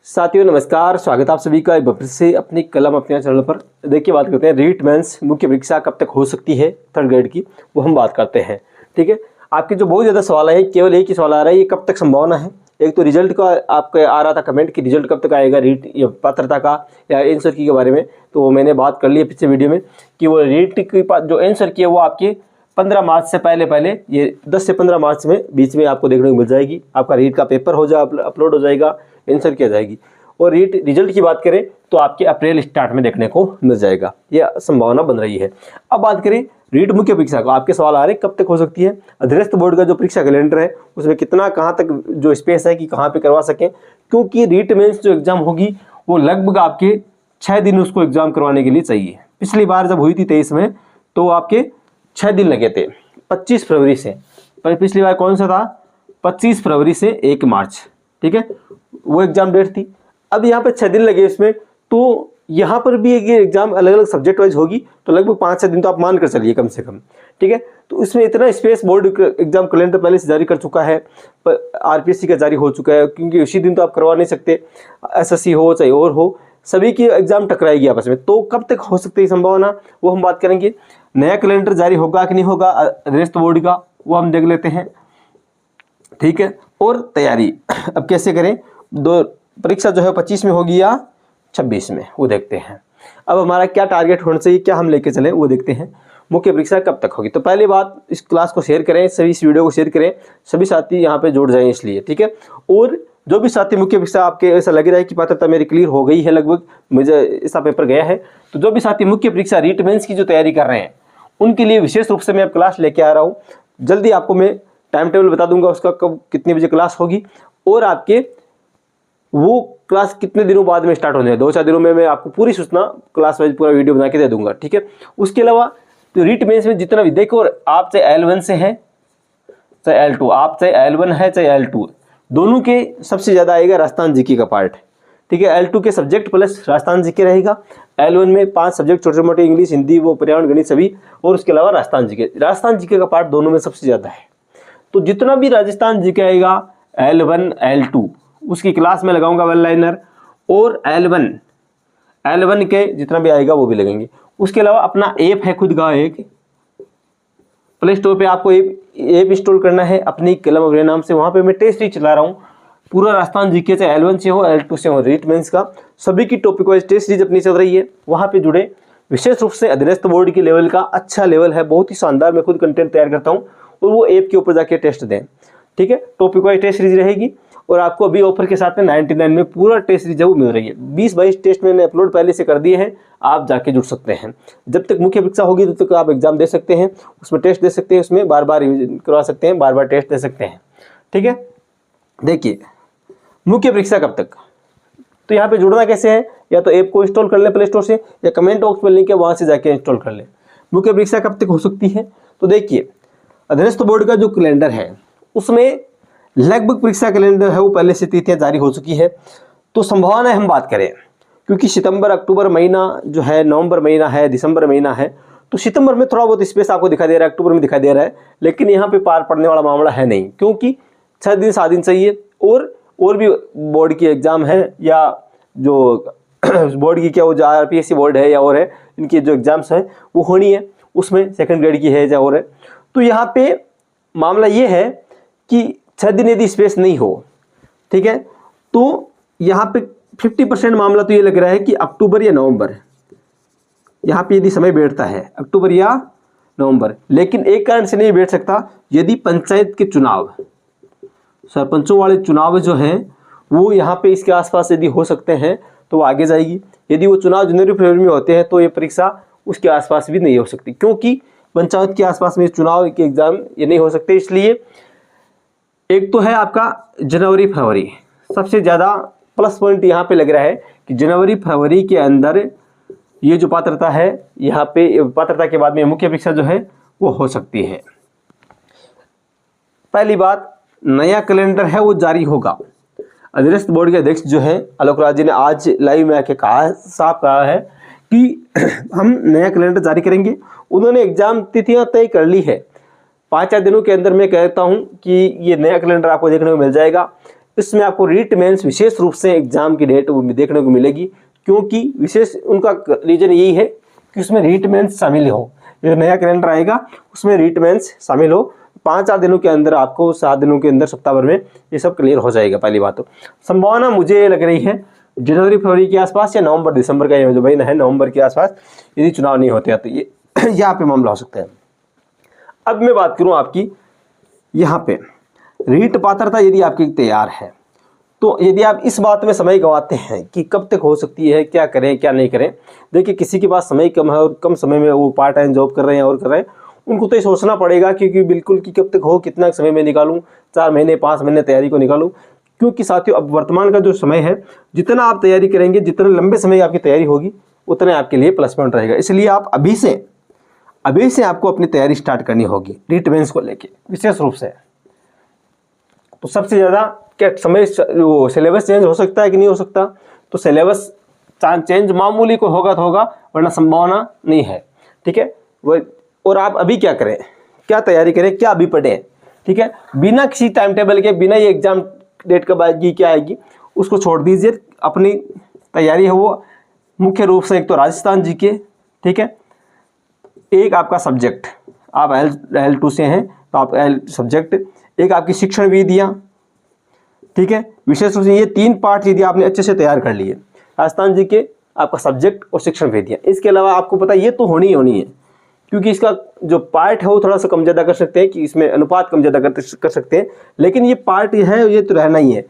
साथियों नमस्कार, स्वागत है आप सभी का एक बार फिर से अपनी कलम अपने चैनल पर। देखिए बात करते हैं रीट मेंस मुख्य परीक्षा कब तक हो सकती है थर्ड ग्रेड की, वो हम बात करते हैं। ठीक है, आपके जो बहुत ज़्यादा सवाल है, केवल एक ही सवाल आ रहा है, ये कब तक संभावना है। एक तो रिजल्ट का आपका आ रहा था कमेंट कि रिजल्ट कब तक आएगा रीट या पात्रता का या आंसर की के बारे में, तो मैंने बात कर ली है पिछले वीडियो में कि वो रीट की जो आंसर की है वो आपके 15 मार्च से पहले ये 10 से 15 मार्च में बीच में आपको देखने को मिल जाएगी। आपका रीट का पेपर हो अपलोड हो जाएगा, आंसर किया जाएगी। और रीट रिजल्ट की बात करें तो आपके अप्रैल स्टार्ट में देखने को मिल जाएगा, यह संभावना बन रही है। अब बात करें रीट मुख्य परीक्षा का, आपके सवाल आ रहे हैं कब तक हो सकती है। अधीनस्थ बोर्ड का जो परीक्षा कैलेंडर है उसमें कितना कहाँ तक जो स्पेस है कि कहाँ पे करवा सकें, क्योंकि रीट मेंस जो एग्जाम होगी वो लगभग आपके 6 दिन उसको एग्जाम करवाने के लिए चाहिए। पिछली बार जब हुई थी 23 में तो आपके 6 दिन लगे थे, 25 फरवरी से। पर पिछली बार कौन सा था, 25 फरवरी से 1 मार्च, ठीक है, वो एग्जाम डेट थी। अब यहाँ पे 6 दिन लगे इसमें, तो यहाँ पर भी एक एग्जाम अलग अलग सब्जेक्ट वाइज होगी, तो लगभग 5-6 दिन तो आप मान कर चलिए कम से कम। ठीक है, तो इसमें इतना स्पेस बोर्ड एग्जाम कैलेंडर पहले से जारी कर चुका है, आरपीएससी का जारी हो चुका है, क्योंकि उसी दिन तो आप करवा नहीं सकते। एसएससी हो चाहे और हो, सभी की एग्जाम टकराएगी आपस में। तो कब तक हो सकती है संभावना, वो हम बात करेंगे। नया कैलेंडर जारी होगा कि नहीं होगा अधीनस्थ बोर्ड का, वो हम देख लेते हैं। ठीक है, और तैयारी अब कैसे करें, दो परीक्षा जो है 25 में होगी या 26 में, वो देखते हैं। अब हमारा क्या टारगेट होना चाहिए, क्या हम लेके चलें, वो देखते हैं। मुख्य परीक्षा कब तक होगी, तो पहली बात इस क्लास को शेयर करें, सभी इस वीडियो को शेयर करें, सभी साथी यहाँ पे जुड़ जाएं इसलिए। ठीक है, और जो भी साथी मुख्य परीक्षा आपके ऐसा लग रहा है कि पात्रता मेरी क्लियर हो गई है, लगभग मुझे ऐसा पेपर गया है, तो जो भी साथी मुख्य परीक्षा रीट मेंस की जो तैयारी कर रहे हैं उनके लिए विशेष रूप से मैं अब क्लास लेके आ रहा हूँ। जल्दी आपको मैं टाइम टेबल बता दूंगा उसका, कब कितने बजे क्लास होगी, और आपके वो क्लास कितने दिनों बाद में स्टार्ट होने है। 2-4 दिनों में मैं आपको पूरी सूचना क्लास वाइज पूरा वीडियो बना के दे दूंगा। ठीक है, उसके अलावा तो रीट मेंस में जितना भी देखो, आप चाहे L1 से हैं चाहे L2, आप चाहे L1 है चाहे L2, दोनों के सबसे ज़्यादा आएगा राजस्थान जीके का पार्ट। ठीक है, L2 के सब्जेक्ट प्लस राजस्थान जीके रहेगा। L1 में 5 सब्जेक्ट, छोटे मोटे इंग्लिश, हिंदी, वो पर्यावरण, गणित सभी, और उसके अलावा राजस्थान जीके का पार्ट दोनों में सबसे ज़्यादा है। तो जितना भी राजस्थान जीके आएगा L1 L2 उसकी क्लास में लगाऊंगा वन लाइनर, और L1 के जितना भी आएगा वो भी लगेंगे। उसके अलावा अपना ऐप है खुद का, एक प्ले स्टोर पे आपको ऐप इंस्टॉल करना है अपनी कलम अपने नाम से। वहाँ पे मैं टेस्ट ही चला रहा हूँ, पूरा राजस्थान जीके चाहे L1 से हो L2 से हो, रीट मेंस का सभी की टॉपिक वाइज टेस्ट सीरीज अपनी चल रही है। वहाँ पे जुड़े, विशेष रूप से अधीनस्थ बोर्ड की लेवल का अच्छा लेवल है, बहुत ही शानदार। मैं खुद कंटेंट तैयार करता हूँ और वो ऐप के ऊपर जाके टेस्ट दें। ठीक है, टॉपिक वाइज टेस्ट सीरीज रहेगी, और आपको अभी ऑफर के साथ में 99 में पूरा टेस्ट सीरीज वो मिल रही है। 20-22 टेस्ट मैंने अपलोड पहले से कर दिए हैं, आप जाके जुड़ सकते हैं। जब तक मुख्य परीक्षा होगी तब तक आप एग्जाम दे सकते हैं, उसमें टेस्ट दे सकते हैं, उसमें बार बार रिवीजन करवा सकते हैं, बार बार टेस्ट दे सकते हैं। ठीक है, देखिए मुख्य परीक्षा कब तक, तो यहाँ पे जुड़ना कैसे है, या तो ऐप को इंस्टॉल कर लें प्ले स्टोर से, या कमेंट बॉक्स में लिंक है वहाँ से जाके इंस्टॉल कर लें। मुख्य परीक्षा कब तक हो सकती है, तो देखिए अधीनस्थ बोर्ड का जो कैलेंडर है उसमें लगभग परीक्षा कैलेंडर है वो पहले से तिथियां जारी हो चुकी है। तो संभावना हम बात करें, क्योंकि सितंबर अक्टूबर महीना जो है, नवंबर महीना है, दिसंबर महीना है, तो सितंबर में थोड़ा बहुत स्पेस आपको दिखाई दे रहा है, अक्टूबर में दिखाई दे रहा है, लेकिन यहाँ पे पार पड़ने वाला मामला है नहीं, क्योंकि 6 दिन 7 दिन चाहिए। और भी बोर्ड की एग्जाम है, या जो बोर्ड की क्या वो जो आरपीएससी बोर्ड है या और है, इनकी जो एग्जाम्स है वो होनी है, उसमें सेकंड ग्रेड की है या और है। तो यहाँ पे मामला ये है कि 6 दिन यदि स्पेस नहीं हो, ठीक है, तो यहाँ पे 50% मामला तो ये लग रहा है कि अक्टूबर या नवंबर, यहाँ पे यदि समय बैठता है अक्टूबर या नवंबर। लेकिन एक कारण से नहीं बैठ सकता, यदि पंचायत के चुनाव, सरपंचों वाले चुनाव जो हैं वो यहाँ पे इसके आसपास यदि हो सकते हैं तो वो आगे जाएगी। यदि वो चुनाव जनवरी फरवरी में होते हैं तो ये परीक्षा उसके आसपास भी नहीं हो सकती, क्योंकि पंचायत के आसपास में चुनाव के एग्जाम ये नहीं हो सकते। इसलिए एक तो है आपका जनवरी फरवरी, सबसे ज़्यादा प्लस पॉइंट यहाँ पे लग रहा है कि जनवरी फरवरी के अंदर ये जो पात्रता है, यहाँ पे पात्रता के बाद में मुख्य परीक्षा जो है वो हो सकती है। पहली बात, नया कैलेंडर है वो जारी होगा। अधीनस्थ बोर्ड के अध्यक्ष जो है आलोक राज जी ने आज लाइव में आके कहा, साफ कहा है कि हम नया कैलेंडर जारी करेंगे। उन्होंने एग्जाम तिथियां तय कर ली है, 5-4 दिनों के अंदर मैं कहता हूं कि ये नया कैलेंडर आपको देखने को मिल जाएगा। इसमें आपको रीट मेंस विशेष रूप से एग्जाम की डेट वो देखने को मिलेगी, क्योंकि विशेष उनका रीजन यही है कि उसमें रीट मेंस शामिल हो। जो नया कैलेंडर आएगा उसमें रीट मेंस शामिल हो। 5-4 दिनों के अंदर, आपको 7 दिनों के अंदर, सप्ताह भर में ये सब क्लियर हो जाएगा। पहली बात तो संभावना मुझे लग रही है जनवरी फरवरी के आसपास या नवंबर दिसंबर का ये जो महीना है, नवंबर के आसपास, यदि चुनाव नहीं होते तो ये यहाँ पे मामला हो सकता है। अब मैं बात करूँ आपकी यहाँ पे रीट पात्रता यदि आपकी तैयार है, तो यदि आप इस बात में समय गंवाते हैं कि कब तक हो सकती है, क्या करें क्या नहीं करें, देखिए किसी के पास समय कम है और कम समय में वो पार्ट टाइम जॉब कर रहे हैं और कर रहे हैं, उनको तो ये सोचना पड़ेगा क्योंकि बिल्कुल कि कब तक हो, कितना समय में निकालूं, 4 महीने 5 महीने तैयारी को निकालूं। क्योंकि साथियों अब वर्तमान का जो समय है, जितना आप तैयारी करेंगे, जितने लंबे समय आपकी तैयारी होगी, उतने आपके लिए प्लस पॉइंट रहेगा। इसलिए आप अभी से आपको अपनी तैयारी स्टार्ट करनी होगी रीट मेंस को लेके विशेष रूप से। तो सबसे ज़्यादा क्या समय वो सिलेबस चेंज हो सकता है कि नहीं हो सकता, तो सिलेबस चेंज मामूली को होगा तो होगा, वरना संभावना नहीं है। ठीक है, वो और आप अभी क्या करें, क्या तैयारी करें, क्या अभी पढ़ें। ठीक है, बिना किसी टाइम टेबल के, बिना ये एग्जाम डेट कब आएगी क्या आएगी उसको छोड़ दीजिए। अपनी तैयारी है वो मुख्य रूप से एक तो राजस्थान जीके, ठीक है, एक आपका सब्जेक्ट, आप L2 से हैं तो आप L सब्जेक्ट, एक आपकी शिक्षण विधियाँ, ठीक है, विशेष रूप से ये 3 पार्ट यदि आपने अच्छे से तैयार कर लिए, राजस्थान जीके, आपका सब्जेक्ट और शिक्षण विधियाँ, इसके अलावा आपको पता ये तो होनी है, क्योंकि इसका जो पार्ट है वो थोड़ा सा कम ज़्यादा कर सकते हैं, कि इसमें अनुपात कम ज़्यादा कर सकते हैं, लेकिन ये पार्ट है ये तो रहना ही है।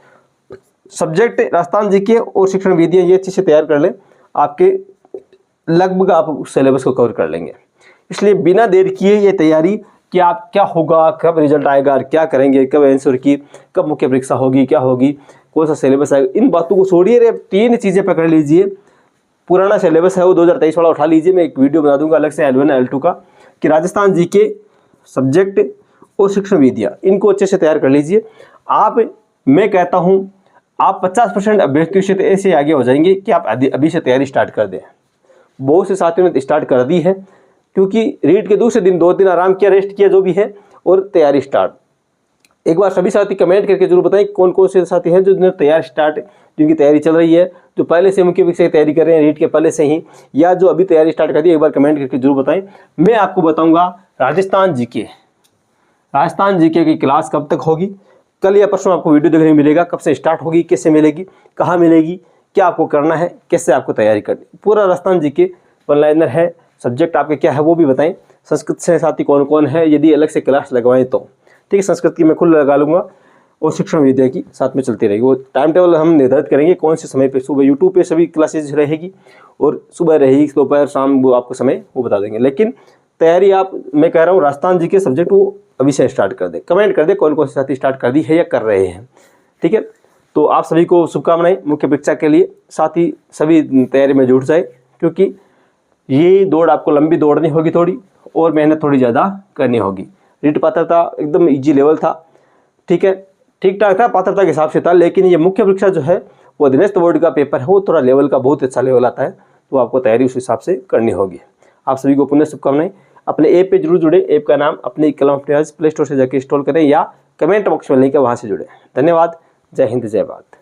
सब्जेक्ट, राजस्थान जीके और शिक्षण विधियाँ ये अच्छे से तैयार कर लें, आपके लगभग आप उस सिलेबस को कवर कर लेंगे। इसलिए बिना देर किए ये तैयारी कि आप क्या होगा, कब रिजल्ट आएगा, क्या करेंगे, कब आंसर की, कब मुख्य परीक्षा होगी, क्या होगी, कौन सा सिलेबस आएगा, इन बातों को छोड़िए रे, 3 चीज़ें पकड़ लीजिए। पुराना सिलेबस है वो 2023 वाला उठा लीजिए, मैं एक वीडियो बना दूंगा अलग से L1 L2 का, कि राजस्थान जीके, सब्जेक्ट और शिक्षण विधियाँ, इनको अच्छे से तैयार कर लीजिए। मैं कहता हूँ आप 50% अभ्यर्थियों से ऐसे आगे हो जाएंगे कि आप अभी से तैयारी स्टार्ट कर दें। बहुत से साथियों ने स्टार्ट कर दी है, क्योंकि रीट के दूसरे दिन 2 दिन आराम किया, रेस्ट किया, जो भी है, और तैयारी स्टार्ट। एक बार सभी साथी कमेंट करके जरूर बताएं कौन कौन से साथी हैं जो तैयार स्टार्ट, जिनकी तैयारी चल रही है, जो पहले से मुख्य परीक्षा की तैयारी कर रहे हैं रीट के पहले से ही, या जो अभी तैयारी स्टार्ट कर दी, एक बार कमेंट करके जरूर बताएं। मैं आपको बताऊंगा राजस्थान जीके की क्लास कब तक होगी। कल या परसों आपको वीडियो देखने को मिलेगा, कब से स्टार्ट होगी, कैसे मिलेगी, कहाँ मिलेगी, क्या आपको करना है, कैसे आपको तैयारी करनी, पूरा राजस्थान जीके वन लाइनर है। सब्जेक्ट आपके क्या है वो भी बताएं। संस्कृत से साथी कौन कौन है, यदि अलग से क्लास लगवाएं तो ठीक है, संस्कृत की मैं खुद लगा लूँगा, और शिक्षण विद्या की साथ में चलती रहेगी। वो टाइम टेबल हम निर्धारित करेंगे कौन से समय पे, सुबह यूट्यूब पे सभी क्लासेज रहेगी, और सुबह रहेगी, दोपहर शाम, वो आपको समय वो बता देंगे। लेकिन तैयारी मैं कह रहा हूँ राजस्थान जी के सब्जेक्ट वो अभी से स्टार्ट कर दे। कमेंट कर दे कौन कौन से साथी स्टार्ट कर दी है या कर रहे हैं। ठीक है, तो आप सभी को शुभकामनाएं मुख्य परीक्षा के लिए। साथ ही सभी तैयारी में जुट जाए, क्योंकि ये दौड़ आपको लंबी दौड़नी होगी थोड़ी, और मेहनत थोड़ी ज़्यादा करनी होगी। रीट पात्रता एकदम इजी लेवल था, ठीक है, ठीक ठाक था, पात्रता के हिसाब से था। लेकिन ये मुख्य परीक्षा जो है वो अधीनस्थ बोर्ड का पेपर है, वो थोड़ा लेवल का बहुत अच्छा लेवल आता है, तो आपको तैयारी उस हिसाब से करनी होगी। आप सभी को पुनः शुभकामनाएं। अपने ऐप पे जरूर जुड़े। ऐप का नाम अपनी कलम अपने प्ले स्टोर से जाकर इंस्टॉल करें, या कमेंट बॉक्स में लिंक है वहाँ से जुड़े। धन्यवाद। जय हिंद, जय भारत।